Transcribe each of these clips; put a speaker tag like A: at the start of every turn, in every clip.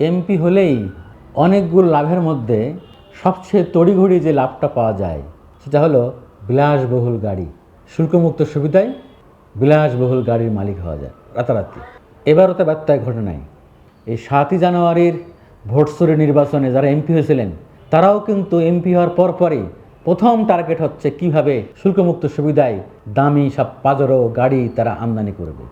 A: MP হলেই অনেকগুলো লাভের মধ্যে সবচেয়ে তড়িঘড়ি যে লাভটা পাওয়া যায় সেটা হলো বিলাসবহুল গাড়ি। শুল্কমুক্ত সুবিধায় বিলাসবহুল গাড়ির মালিক হওয়া যায় রাতারাতি। এবারও তো ব্যত্যয় ঘটে নাই। এই 7ই জানুয়ারির ভোটসুরি নির্বাচনে যারা এমপি হয়েছিলেন তারাও কিন্তু এমপি হওয়ার পরপরই প্রথম টার্গেট হচ্ছে কিভাবে শুল্কমুক্ত সুবিধায় দামি সব পাজরো গাড়ি তারা আমদানি করবে।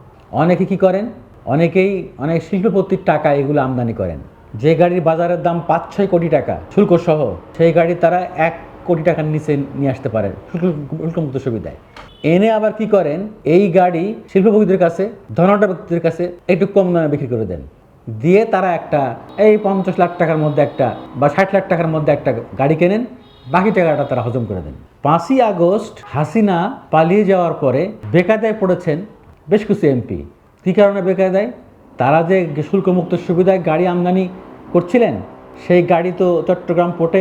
A: অনেকে কি করেন, অনেকেই অনেক শিল্পপতির টাকা এগুলো আমদানি করেন। যে গাড়ির বাজারের দাম 5-6 কোটি টাকা শুল্ক সহ, সেই গাড়ি তারা 1 কোটি টাকার নিচে নিয়ে আসতে পারেন শুল্কমুক্ত সুবিধায়। এনে আবার কি করেন, এই গাড়ি শিল্পপতিদের কাছে, ধনাঢ্য ব্যক্তিদের কাছে একটু কম দামে বিক্রি করে দেন। দিয়ে তারা একটা এই 50 লাখ টাকার মধ্যে একটা বা 60 লাখ টাকার মধ্যে একটা গাড়ি কেনেন, বাকি টাকাটা তারা হজম করে দেন। 5ই আগস্ট হাসিনা পালিয়ে যাওয়ার পরে বেকায়দায় পড়েছেন বেশ কিছু এমপি। কী কারণে বেকায়দায়? তারা যে শুল্কমুক্ত সুবিধায় গাড়ি আমদানি করছিলেন, সেই গাড়ি তো চট্টগ্রাম পোর্টে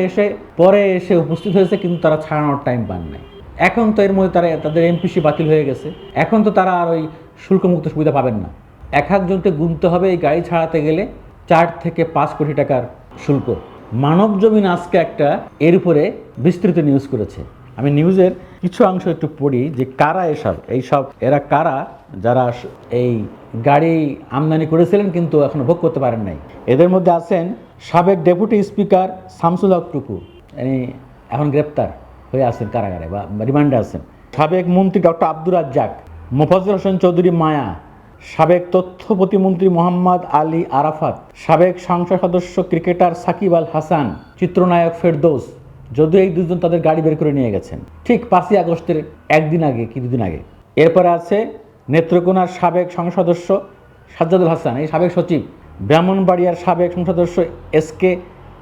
A: পরে এসে উপস্থিত হয়েছে, কিন্তু তারা ছাড়ানোর টাইম পান নাই। এখন তো এর মধ্যে তাদের এমপিসি বাতিল হয়ে গেছে, এখন তো তারা আর ওই শুল্কমুক্ত সুবিধা পাবেন না। একজনকে গুনতে হবে এই গাড়ি ছাড়াতে গেলে 4 থেকে 5 কোটি টাকার শুল্ক। মানবজমিন আজকে একটা এর উপরে বিস্তৃত নিউজ করেছে। আমি নিউজের কিছু অংশ একটু পড়ি যে কারা এরা কারা যারা এই গাড়ি আমদানি করেছিলেন কিন্তু এখনো ভোগ করতে পারেন নাই। এদের মধ্যে আছেন সাবেক ডেপুটি স্পিকার শামসুল হক টুকু, এখন গ্রেপ্তার হয়ে আছেন কারাগারে বা রিমান্ডে আছেন। সাবেক মন্ত্রী ডক্টর আব্দুর রাজ্জাক, মোফাজ্জল হোসেন চৌধুরী মায়া, সাবেক তথ্য প্রতিমন্ত্রী মোহাম্মদ আলী আরাফাত, সাবেক সংসদ সদস্য ক্রিকেটার সাকিব আল হাসান, চিত্রনায়ক ফেরদৌস, যদিও এই দুজন তাদের গাড়ি বের করে নিয়ে গেছেন ঠিক 5ই আগস্টের একদিন আগে কি দুদিন আগে। এরপরে আছে নেত্রকোনার সাবেক সংসদ সদস্য সাজ্জাদুল হাসান, এই সাবেক সচিব, ব্রাহ্মণবাড়িয়ার সাবেক সংসদ সদস্য এসকে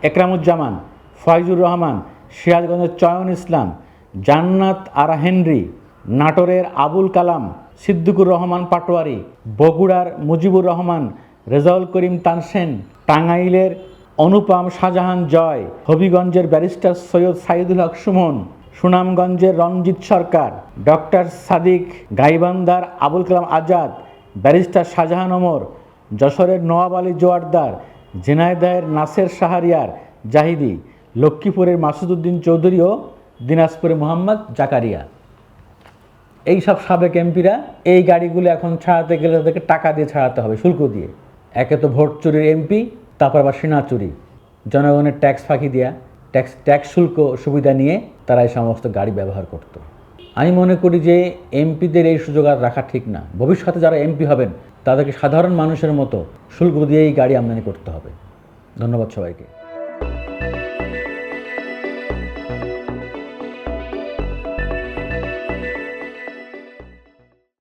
A: একরামুজ্জামান, ফয়জুর রহমান, সিরাজগঞ্জের চয়ন ইসলাম, জান্নাত আরা হেনরি, নাটোরের আবুল কালাম, সিদ্দিকুর রহমান পাটোয়ারি, বগুড়ার মুজিবুর রহমান, রেজাউল করিম তানসেন, টাঙ্গাইলের অনুপম শাহজাহান জয়, হবিগঞ্জের ব্যারিস্টার সৈয়দ সাইদুল হক সুমন, সুনামগঞ্জের রঞ্জিত সরকার, ডক্টর সাদিক, গাইবান্ধার আবুল কালাম আজাদ, ব্যারিস্টার শাহজাহান ওমর, যশোরের নওয়াব আলী জোয়ারদার, ঝিনাইদহের নাসের শাহরিয়ার জাহিদি, লক্ষ্মীপুরের মাসুদউদ্দিন চৌধুরী ও দিনাজপুরের মোহাম্মদ জাকারিয়া। এই সব সাবেক এমপিরা এই গাড়িগুলো এখন ছাড়াতে গেলে তাদেরকে টাকা দিয়ে ছাড়াতে হবে, শুল্ক দিয়ে। একে তো ভোট চুরির এমপি, তারপর আবার সেনা চুরি, জনগণের ট্যাক্স ফাঁকি দেওয়া, ট্যাক্স শুল্ক সুবিধা নিয়ে তারা এই সমস্ত গাড়ি ব্যবহার করত। আমি মনে করি যে এমপিদের এই সুযোগ আর রাখা ঠিক না। ভবিষ্যতে যারা এমপি হবেন তাদেরকে সাধারণ মানুষের মতো শুল্ক দিয়েই গাড়ি আমদানি করতে হবে। ধন্যবাদ সবাইকে।